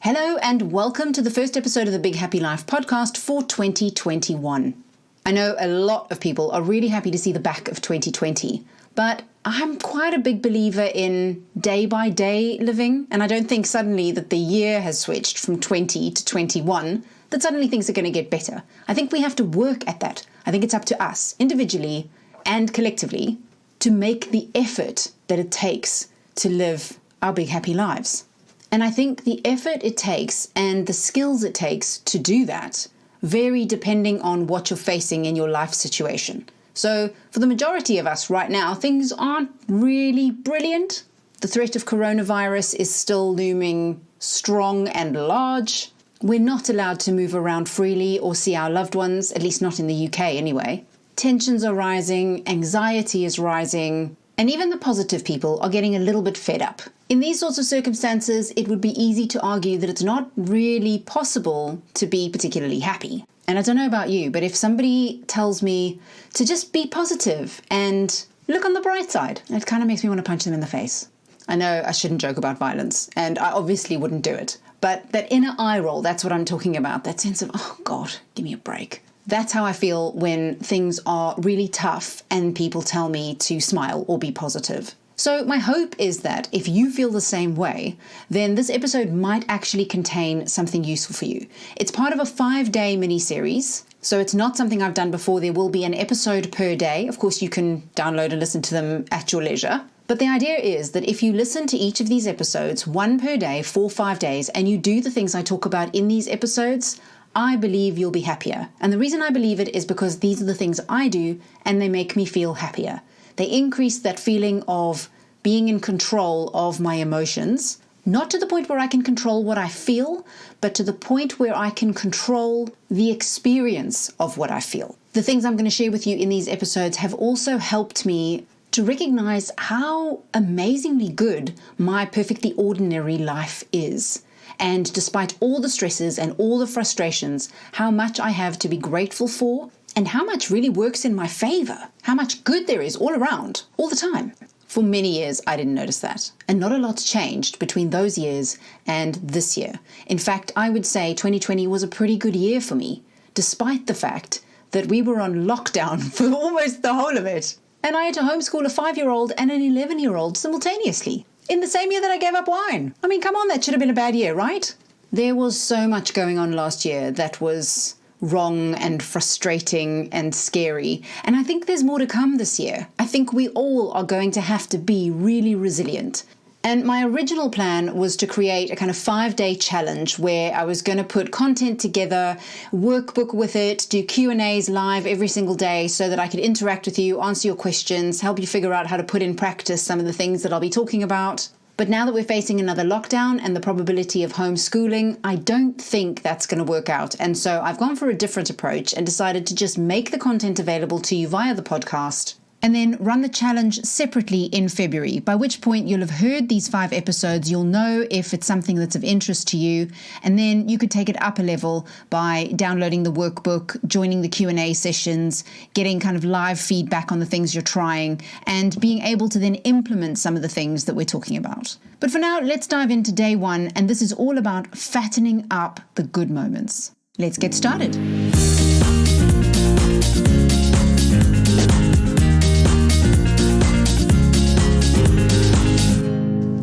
Hello and welcome to the first episode of the Big Happy Life podcast for 2021. I know a lot of people are really happy to see the back of 2020, but I'm quite a big believer in day-by-day living, and I don't think suddenly that the year has switched from 20 to 21 that suddenly things are going to get better. I think we have to work at that. I think it's up to us, individually and collectively, to make the effort that it takes to live our big happy lives. And I think the effort it takes and the skills it takes to do that vary depending on what you're facing in your life situation. So for the majority of us right now, things aren't really brilliant. The threat of coronavirus is still looming strong and large. We're not allowed to move around freely or see our loved ones, at least not in the UK anyway. Tensions are rising, anxiety is rising, and even the positive people are getting a little bit fed up. In these sorts of circumstances, it would be easy to argue that it's not really possible to be particularly happy. And I don't know about you, but if somebody tells me to just be positive and look on the bright side, it kind of makes me want to punch them in the face. I know I shouldn't joke about violence, and I obviously wouldn't do it. But that inner eye roll, that's what I'm talking about. That sense of, oh God, give me a break. That's how I feel when things are really tough and people tell me to smile or be positive. So my hope is that if you feel the same way, then this episode might actually contain something useful for you. It's part of a 5-day mini-series, so it's not something I've done before. There will be an episode per day. Of course, you can download and listen to them at your leisure. But the idea is that if you listen to each of these episodes, one per day for 5 days, and you do the things I talk about in these episodes, I believe you'll be happier. And the reason I believe it is because these are the things I do, and they make me feel happier. They increase that feeling of being in control of my emotions, not to the point where I can control what I feel, but to the point where I can control the experience of what I feel. The things I'm going to share with you in these episodes have also helped me to recognize how amazingly good my perfectly ordinary life is. And despite all the stresses and all the frustrations, how much I have to be grateful for and how much really works in my favor, how much good there is all around, all the time. For many years, I didn't notice that. And not a lot's changed between those years and this year. In fact, I would say 2020 was a pretty good year for me, despite the fact that we were on lockdown for almost the whole of it. And I had to homeschool a 5-year-old and an 11-year-old simultaneously in the same year that I gave up wine. I mean, come on, that should have been a bad year, right? There was so much going on last year that was wrong and frustrating and scary. And I think there's more to come this year. I think we all are going to have to be really resilient. And my original plan was to create a kind of 5-day challenge where I was going to put content together, workbook with it, do Q&As live every single day so that I could interact with you, answer your questions, help you figure out how to put in practice some of the things that I'll be talking about. But now that we're facing another lockdown and the probability of homeschooling, I don't think that's going to work out. And so I've gone for a different approach and decided to just make the content available to you via the podcast and then run the challenge separately in February, by which point you'll have heard these 5 episodes. You'll know if it's something that's of interest to you, and then you could take it up a level by downloading the workbook, joining the Q&A sessions, getting kind of live feedback on the things you're trying, and being able to then implement some of the things that we're talking about. But for now, let's dive into day 1, and this is all about fattening up the good moments. Let's get started.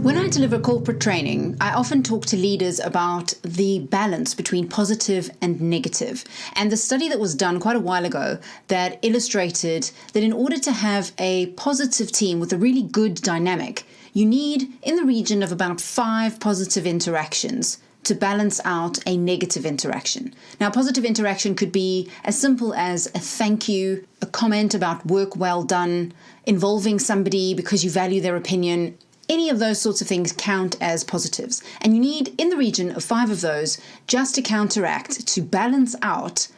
When I deliver corporate training, I often talk to leaders about the balance between positive and negative. And the study that was done quite a while ago that illustrated that in order to have a positive team with a really good dynamic, you need in the region of about 5 positive interactions to balance out a negative interaction. Now, positive interaction could be as simple as a thank you, a comment about work well done, involving somebody because you value their opinion. Any of those sorts of things count as positives. And you need in the region of 5 of those just to counteract, to balance out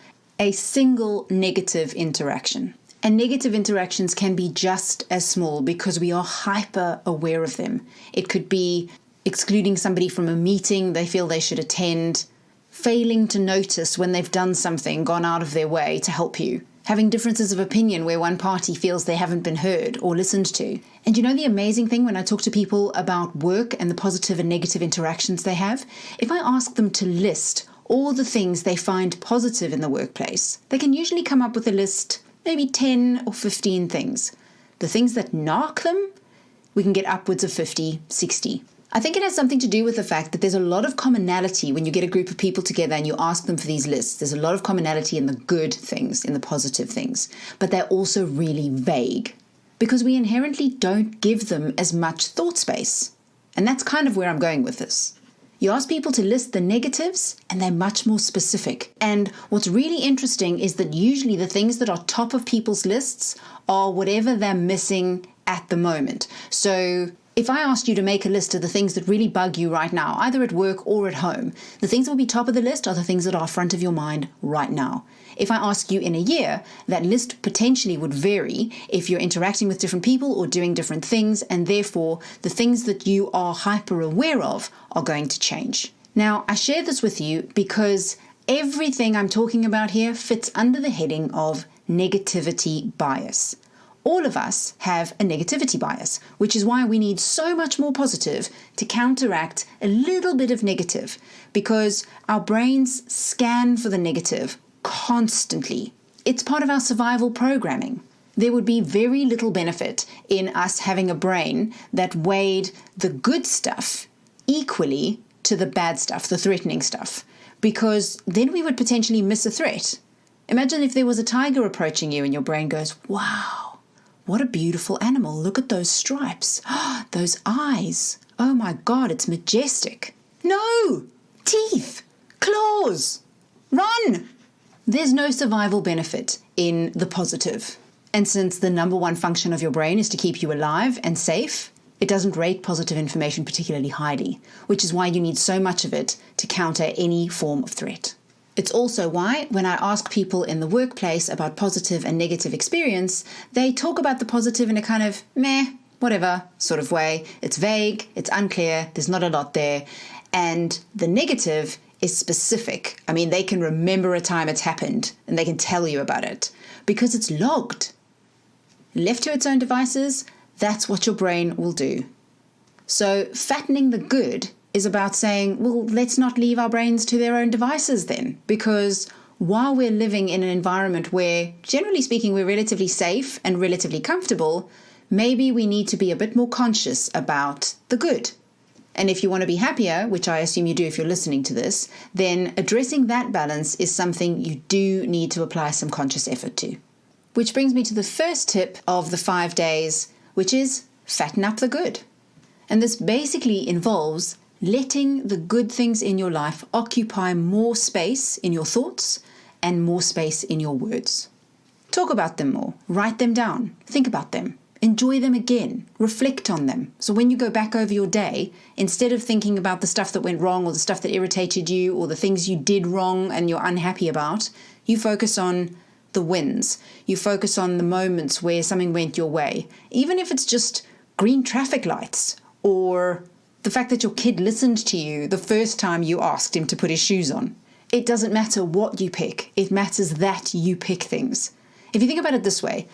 a single negative interaction. And negative interactions can be just as small because we are hyper aware of them. It could be excluding somebody from a meeting they feel they should attend, failing to notice when they've done something, gone out of their way to help you. having differences of opinion where one party feels they haven't been heard or listened to. And you know the amazing thing when I talk to people about work and the positive and negative interactions they have? If I ask them to list all the things they find positive in the workplace, they can usually come up with a list, maybe 10 or 15 things. The things that knock them, we can get upwards of 50, 60. I think it has something to do with the fact that there's a lot of commonality when you get a group of people together and you ask them for these lists. There's a lot of commonality in the good things, in the positive things, but they're also really vague because we inherently don't give them as much thought space. And that's kind of where I'm going with this. You ask people to list the negatives and they're much more specific. And what's really interesting is that usually the things that are top of people's lists are whatever they're missing at the moment. So if I asked you to make a list of the things that really bug you right now, either at work or at home, the things that will be top of the list are the things that are front of your mind right now. If I ask you in a year, that list potentially would vary if you're interacting with different people or doing different things, and therefore the things that you are hyper aware of are going to change. Now, I share this with you because everything I'm talking about here fits under the heading of negativity bias. All of us have a negativity bias, which is why we need so much more positive to counteract a little bit of negative, because our brains scan for the negative constantly. It's part of our survival programming. There would be very little benefit in us having a brain that weighed the good stuff equally to the bad stuff, the threatening stuff, because then we would potentially miss a threat. Imagine if there was a tiger approaching you and your brain goes, wow, what a beautiful animal. Look at those stripes. Those eyes. Oh my God, it's majestic. No! Teeth! Claws! Run! There's no survival benefit in the positive. And since the number one function of your brain is to keep you alive and safe, it doesn't rate positive information particularly highly, which is why you need so much of it to counter any form of threat. It's also why when I ask people in the workplace about positive and negative experience, they talk about the positive in a kind of meh, whatever sort of way. It's vague, it's unclear, there's not a lot there. And the negative is specific. I mean, they can remember a time it's happened and they can tell you about it because it's logged. Left to its own devices, that's what your brain will do. So fattening the good is about saying, well, let's not leave our brains to their own devices then, because while we're living in an environment where, generally speaking, we're relatively safe and relatively comfortable, maybe we need to be a bit more conscious about the good. And if you want to be happier, which I assume you do if you're listening to this, then addressing that balance is something you do need to apply some conscious effort to. Which brings me to the first tip of the 5 days, which is fatten up the good. And this basically involves letting the good things in your life occupy more space in your thoughts and more space in your words. Talk about them more, write them down, think about them, enjoy them again, reflect on them. So when you go back over your day, instead of thinking about the stuff that went wrong or the stuff that irritated you or the things you did wrong and you're unhappy about, you focus on the wins. You focus on the moments where something went your way, even if it's just green traffic lights or the fact that your kid listened to you the first time you asked him to put his shoes on. It doesn't matter what you pick. It matters that you pick things. If you think about it this way,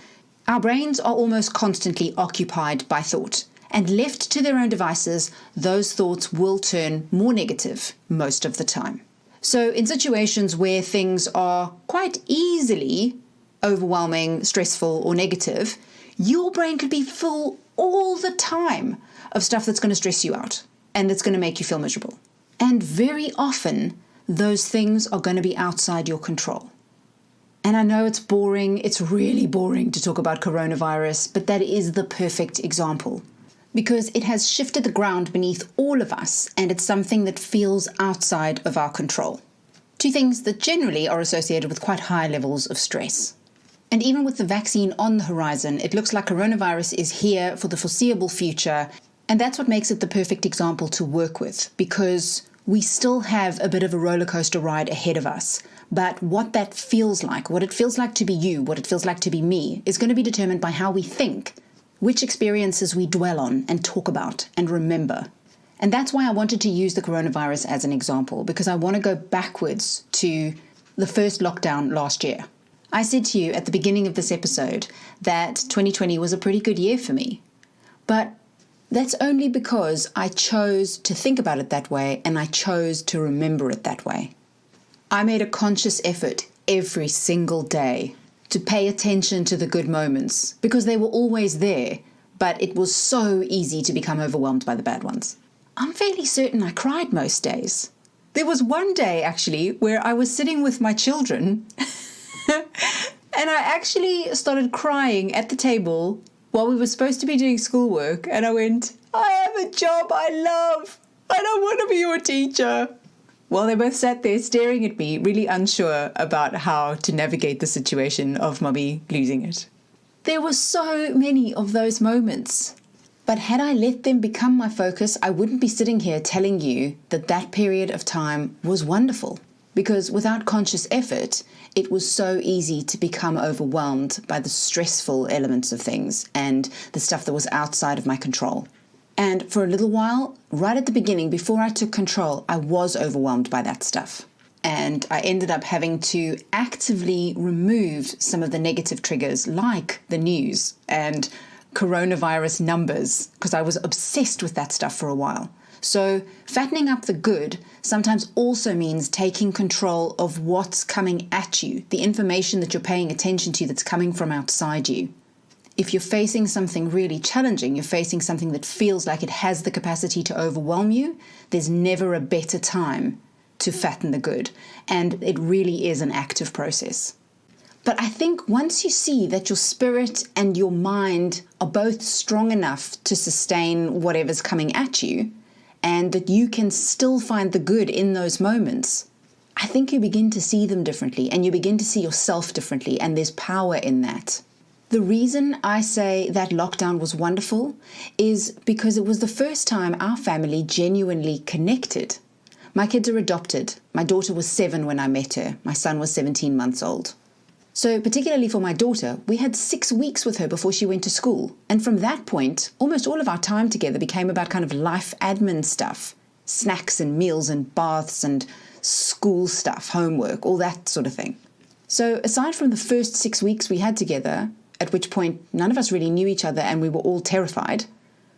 our brains are almost constantly occupied by thought. And left to their own devices, those thoughts will turn more negative most of the time. So in situations where things are quite easily overwhelming, stressful, or negative, your brain could be full all the time of stuff that's going to stress you out and that's going to make you feel miserable. And very often, those things are going to be outside your control. And I know it's boring, it's really boring to talk about coronavirus, but that is the perfect example. Because it has shifted the ground beneath all of us, and it's something that feels outside of our control. Two things that generally are associated with quite high levels of stress. And even with the vaccine on the horizon, it looks like coronavirus is here for the foreseeable future. And that's what makes it the perfect example to work with, because we still have a bit of a roller coaster ride ahead of us. But what that feels like, what it feels like to be you, what it feels like to be me, is going to be determined by how we think, which experiences we dwell on and talk about and remember. And that's why I wanted to use the coronavirus as an example, because I want to go backwards to the first lockdown last year. I said to you at the beginning of this episode that 2020 was a pretty good year for me. But that's only because I chose to think about it that way and I chose to remember it that way. I made a conscious effort every single day to pay attention to the good moments because they were always there, but it was so easy to become overwhelmed by the bad ones. I'm fairly certain I cried most days. There was one day, actually, where I was sitting with my children and I actually started crying at the table while we were supposed to be doing schoolwork, and I went, I have a job I love. I don't want to be your teacher. Well, they both sat there staring at me, really unsure about how to navigate the situation of Mummy losing it. There were so many of those moments. But had I let them become my focus, I wouldn't be sitting here telling you that that period of time was wonderful. Because without conscious effort, it was so easy to become overwhelmed by the stressful elements of things and the stuff that was outside of my control. And for a little while, right at the beginning, before I took control, I was overwhelmed by that stuff. And I ended up having to actively remove some of the negative triggers like the news and coronavirus numbers, because I was obsessed with that stuff for a while. So fattening up the good sometimes also means taking control of what's coming at you, the information that you're paying attention to that's coming from outside you. If you're facing something really challenging, you're facing something that feels like it has the capacity to overwhelm you, there's never a better time to fatten the good. And it really is an active process. But I think once you see that your spirit and your mind are both strong enough to sustain whatever's coming at you, and that you can still find the good in those moments, I think you begin to see them differently and you begin to see yourself differently, and there's power in that. The reason I say that lockdown was wonderful is because it was the first time our family genuinely connected. My kids are adopted. My daughter was 7 when I met her. My son was 17 months old. So particularly for my daughter, we had 6 weeks with her before she went to school. And from that point, almost all of our time together became about kind of life admin stuff. Snacks and meals and baths and school stuff, homework, all that sort of thing. So aside from the first 6 weeks we had together, at which point none of us really knew each other and we were all terrified,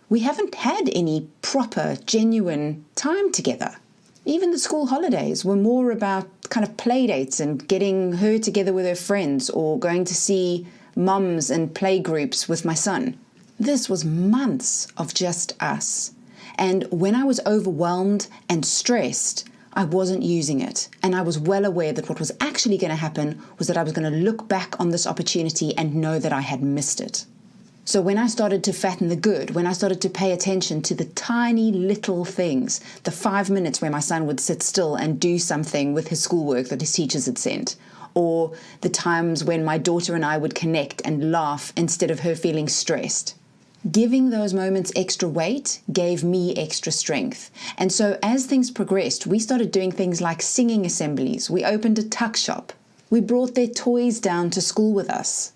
we haven't had any proper, genuine time together. Even the school holidays were more about kind of play dates and getting her together with her friends or going to see mums and play groups with my son. This was months of just us. And when I was overwhelmed and stressed, I wasn't using it. And I was well aware that what was actually going to happen was that I was going to look back on this opportunity and know that I had missed it. So when I started to fatten the good, when I started to pay attention to the tiny little things, the 5 minutes where my son would sit still and do something with his schoolwork that his teachers had sent, or the times when my daughter and I would connect and laugh instead of her feeling stressed, giving those moments extra weight gave me extra strength. And so as things progressed, we started doing things like singing assemblies. We opened a tuck shop. We brought their toys down to school with us.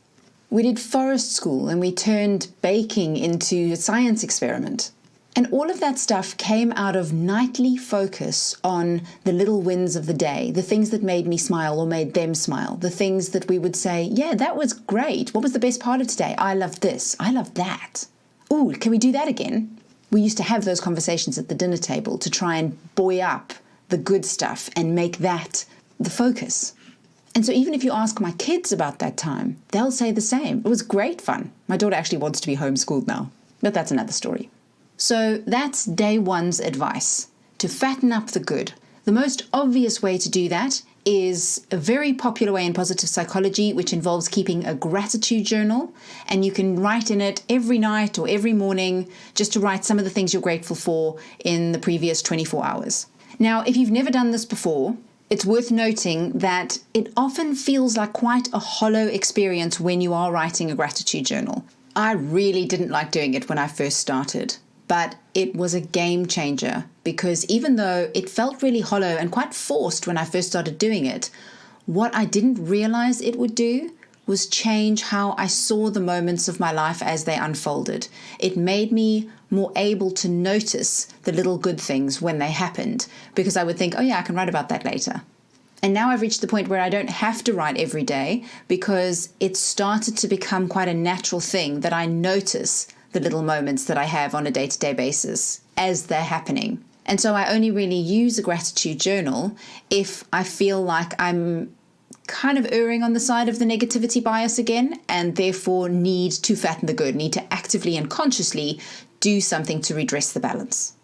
We did forest school and we turned baking into a science experiment. And all of that stuff came out of nightly focus on the little wins of the day, the things that made me smile or made them smile, the things that we would say, yeah, that was great. What was the best part of today? I loved this. I loved that. Ooh, can we do that again? We used to have those conversations at the dinner table to try and buoy up the good stuff and make that the focus. And so even if you ask my kids about that time, they'll say the same. It was great fun. My daughter actually wants to be homeschooled now, but that's another story. So that's day one's advice, to fatten up the good. The most obvious way to do that is a very popular way in positive psychology, which involves keeping a gratitude journal. And you can write in it every night or every morning, just to write some of the things you're grateful for in the previous 24 hours. Now, if you've never done this before, it's worth noting that it often feels like quite a hollow experience when you are writing a gratitude journal. I really didn't like doing it when I first started, but it was a game changer because even though it felt really hollow and quite forced when I first started doing it, what I didn't realize it would do was change how I saw the moments of my life as they unfolded. It made me more able to notice the little good things when they happened, because I would think, oh yeah, I can write about that later. And now I've reached the point where I don't have to write every day because it's started to become quite a natural thing that I notice the little moments that I have on a day-to-day basis as they're happening. And so I only really use a gratitude journal if I feel like I'm kind of erring on the side of the negativity bias again, and therefore need to fatten the good, need to actively and consciously do something to redress the balance.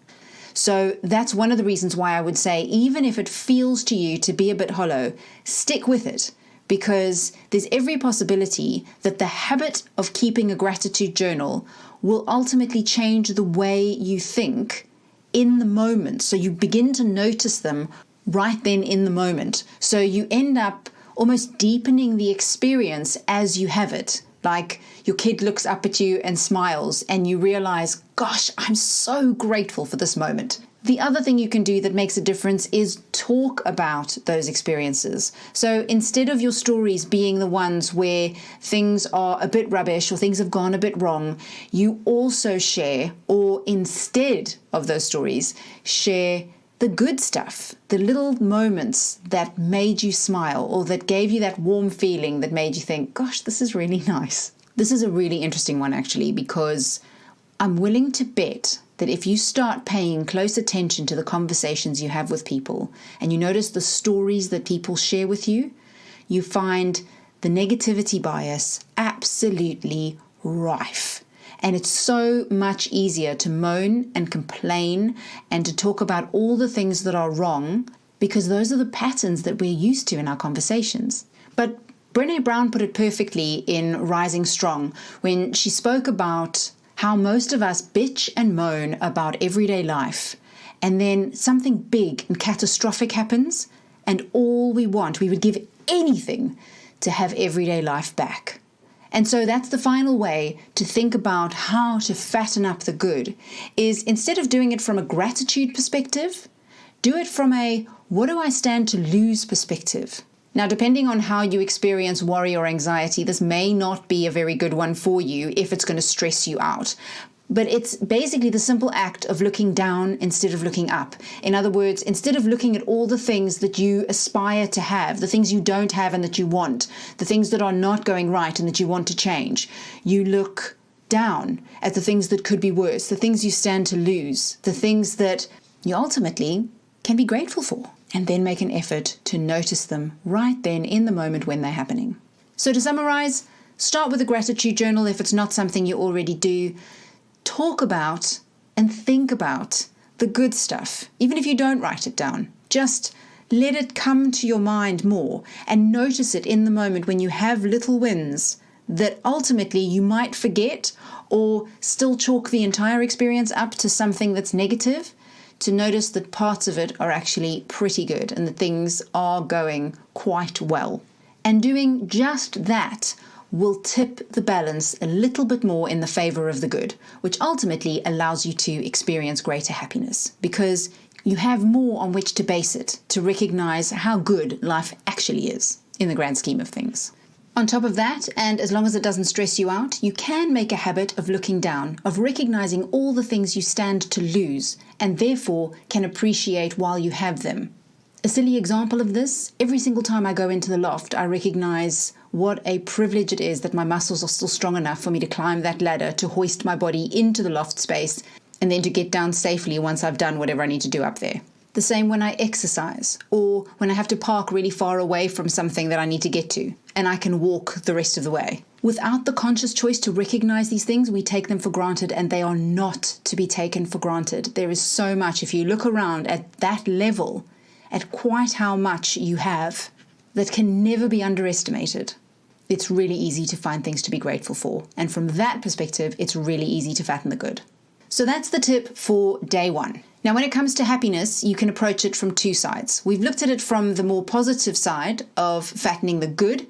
So that's one of the reasons why I would say, even if it feels to you to be a bit hollow, stick with it, because there's every possibility that the habit of keeping a gratitude journal will ultimately change the way you think in the moment. So you begin to notice them right then in the moment. So you end up almost deepening the experience as you have it. Like your kid looks up at you and smiles and you realize, gosh, I'm so grateful for this moment. The other thing you can do that makes a difference is talk about those experiences. So instead of your stories being the ones where things are a bit rubbish or things have gone a bit wrong, you also share, or instead of those stories, share the good stuff, the little moments that made you smile or that gave you that warm feeling that made you think, gosh, this is really nice. This is a really interesting one, actually, because I'm willing to bet that if you start paying close attention to the conversations you have with people and you notice the stories that people share with you, you find the negativity bias absolutely rife. And it's so much easier to moan and complain and to talk about all the things that are wrong, because those are the patterns that we're used to in our conversations. But Brené Brown put it perfectly in Rising Strong when she spoke about how most of us bitch and moan about everyday life, and then something big and catastrophic happens, and all we would give anything to have everyday life back. And so that's the final way to think about how to fatten up the good, is instead of doing it from a gratitude perspective, do it from a what do I stand to lose perspective. Now, depending on how you experience worry or anxiety, this may not be a very good one for you if it's going to stress you out. But it's basically the simple act of looking down instead of looking up. In other words, instead of looking at all the things that you aspire to have, the things you don't have and that you want, the things that are not going right and that you want to change, you look down at the things that could be worse, the things you stand to lose, the things that you ultimately can be grateful for, and then make an effort to notice them right then in the moment when they're happening. So to summarize, start with a gratitude journal if it's not something you already do. Talk about and think about the good stuff, even if you don't write it down. Just let it come to your mind more and notice it in the moment when you have little wins that ultimately you might forget or still chalk the entire experience up to something that's negative, to notice that parts of it are actually pretty good and that things are going quite well. And doing just that will tip the balance a little bit more in the favor of the good, which ultimately allows you to experience greater happiness because you have more on which to base it to recognize how good life actually is in the grand scheme of things. On top of that, and as long as it doesn't stress you out, you can make a habit of looking down, of recognizing all the things you stand to lose and therefore can appreciate while you have them. A silly example of this, every single time I go into the loft, I recognize what a privilege it is that my muscles are still strong enough for me to climb that ladder, to hoist my body into the loft space, and then to get down safely once I've done whatever I need to do up there. The same when I exercise, or when I have to park really far away from something that I need to get to, and I can walk the rest of the way. Without the conscious choice to recognize these things, we take them for granted, and they are not to be taken for granted. There is so much, if you look around at that level, at quite how much you have, that can never be underestimated. It's really easy to find things to be grateful for. And from that perspective, it's really easy to fatten the good. So that's the tip for day one. Now, when it comes to happiness, you can approach it from two sides. We've looked at it from the more positive side of fattening the good,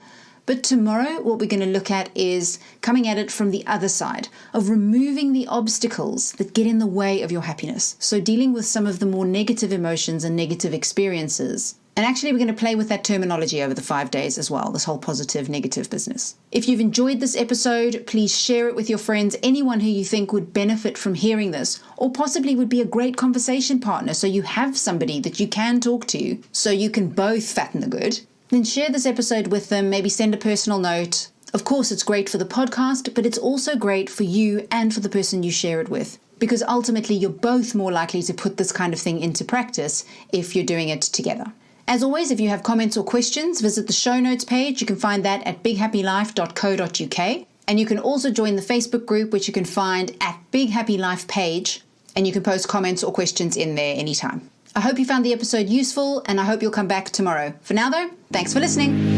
but tomorrow what we're going to look at is coming at it from the other side of removing the obstacles that get in the way of your happiness. So dealing with some of the more negative emotions and negative experiences And actually, we're going to play with that terminology over the 5 days as well, this whole positive, negative business. If you've enjoyed this episode, please share it with your friends, anyone who you think would benefit from hearing this, or possibly would be a great conversation partner so you have somebody that you can talk to so you can both fatten the good. Then share this episode with them, maybe send a personal note. Of course, it's great for the podcast, but it's also great for you and for the person you share it with, because ultimately you're both more likely to put this kind of thing into practice if you're doing it together. As always, if you have comments or questions, visit the show notes page. You can find that at bighappylife.co.uk. And you can also join the Facebook group, which you can find at Big Happy Life page. And you can post comments or questions in there anytime. I hope you found the episode useful, and I hope you'll come back tomorrow. For now, though, thanks for listening.